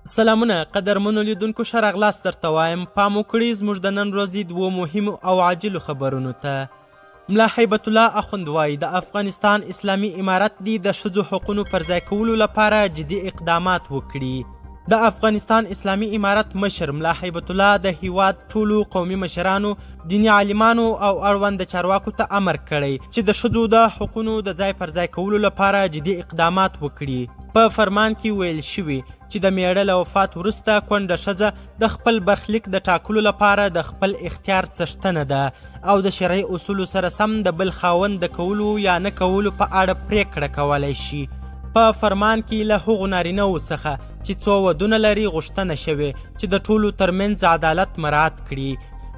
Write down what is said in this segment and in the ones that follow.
سلامونه قدرمنو لیدونکو ښه راغلاست درته وایم. پام وکړئ زموږ د نن ورځې دوو مهمو او عاجلو خبرونو ته. ملا هیبت الله اخوند وایي د افغانستان اسلامي امارت دې د ښځو حقونو پر ځای کولو لپاره جدي اقدامات وکړي. د افغانستان اسلامي امارت مشر ملا هیبت الله د هیواد ټولو قومي مشرانو، دیني عالمانو او اړوند چارواکو ته امر کړی چې د ښځو د حقونو د ځای پر ځای کولو لپاره جدي اقدامات وکړي. په فرمان کې ویل شوي چې د میړه له وفات وروسته کونډه ښځه د خپل برخلیک د ټاکلو لپاره د خپل اختیار څښتنه ده او د شرعي اصولو سره سم د بل خاوند د کولو یا نه کولو په اړه پریکړه کولی شي. په فرمان کې له هغو نارینه‌وو څخه چې څو ودونه لري غوښتنه شوې چې د ټولو ترمنځ عدالت مراعات کړي.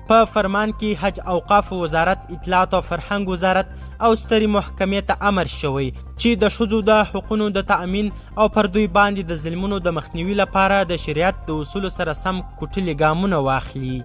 په فرمان کې حج اوقاف وزارت، اطلاعات او فرهنګ وزارت او سترې محکمې ته امر شوی چې د ښځو د حقونو د تأمین او پر دوی باندې د ظلمونو د مخنیوي لپاره د شریعت د اصولو سره سم کوټلي ګامونه واخلي.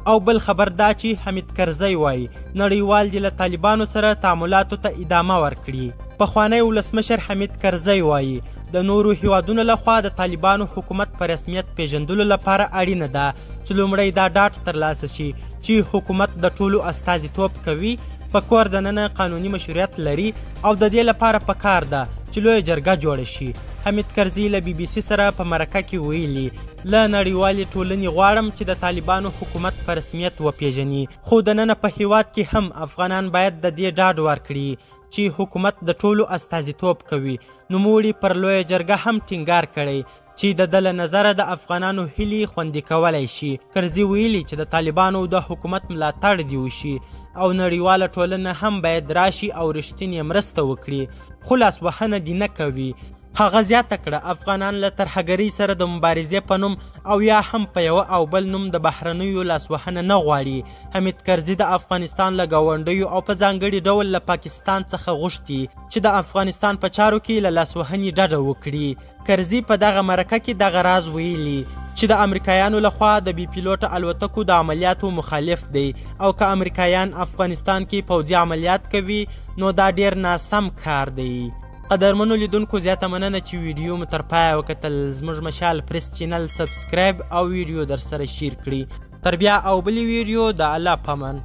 او بل خبر دا چې حمید کرزی وایي نړیوال دې له طالبانو سره تعاملاتو ته ادامه ورکړي. پخوانی ولسمشر حمید کرزی وایي د نورو هیوادونو لخوا د طالبانو حکومت په رسمیت پیژندلو لپاره اړینه ده چې لومړی دا ډاډ ترلاسه شي چې حکومت د ټولو استازیتوب کوي، په کور دننه قانوني مشروعیت لري او د دې لپاره پکار ده چې لویه جرګه جوړه شي. حمید کرزي له بي بي سي سره په مرکه کې ویلي له نړیوالې ټولنې غواړم چې د طالبانو حکومت په رسمیت وپیژني، خو دننه په هیواد کې هم افغانان باید د دې ډاډ ورکړي چې حکومت د ټولو استازیتوب کوي. نوموړي پر لویه جرګه هم ټینګار کړی چې د ده له نظره د افغانانو هیلې خوندي کولی شي. کرزي ویلي چې د طالبانو د حکومت ملاتړ دې وشي او نړیواله ټولنه هم باید راشي او رښتینې مرسته وکړي، خو لاسوهنه دې نه کوي. هغه زیاته کړه افغانان له ترهګرۍ سره د مبارزې په نوم او یا هم په یوه او بل نوم د بهرنیو لاسوهنه نه غواړي. حمید کرزي د افغانستان له ګاونډیو او په ځانګړي ډول له پاکستان څخه غوښتي چې د افغانستان په چارو کې له لاسوهنې ډډه وکړي. کرزي په دغه مرکه کې دغه راز ویلي چې د امریکایانو لخوا د بي پیلوټه الوتکو د عملیاتو مخالف دی او که امریکایان افغانستان کې پوځي عملیات کوي نو دا ډیر ناسم کار دی. قدرمنو لیدونکو زیاته مننه چې ویډیو مو تر پایه وکتل. زموږ مشال پریس چینل سبسکرایب او ویډیو در سره شیر کړي. تر بیا او بلې ویډیو د الله په امان.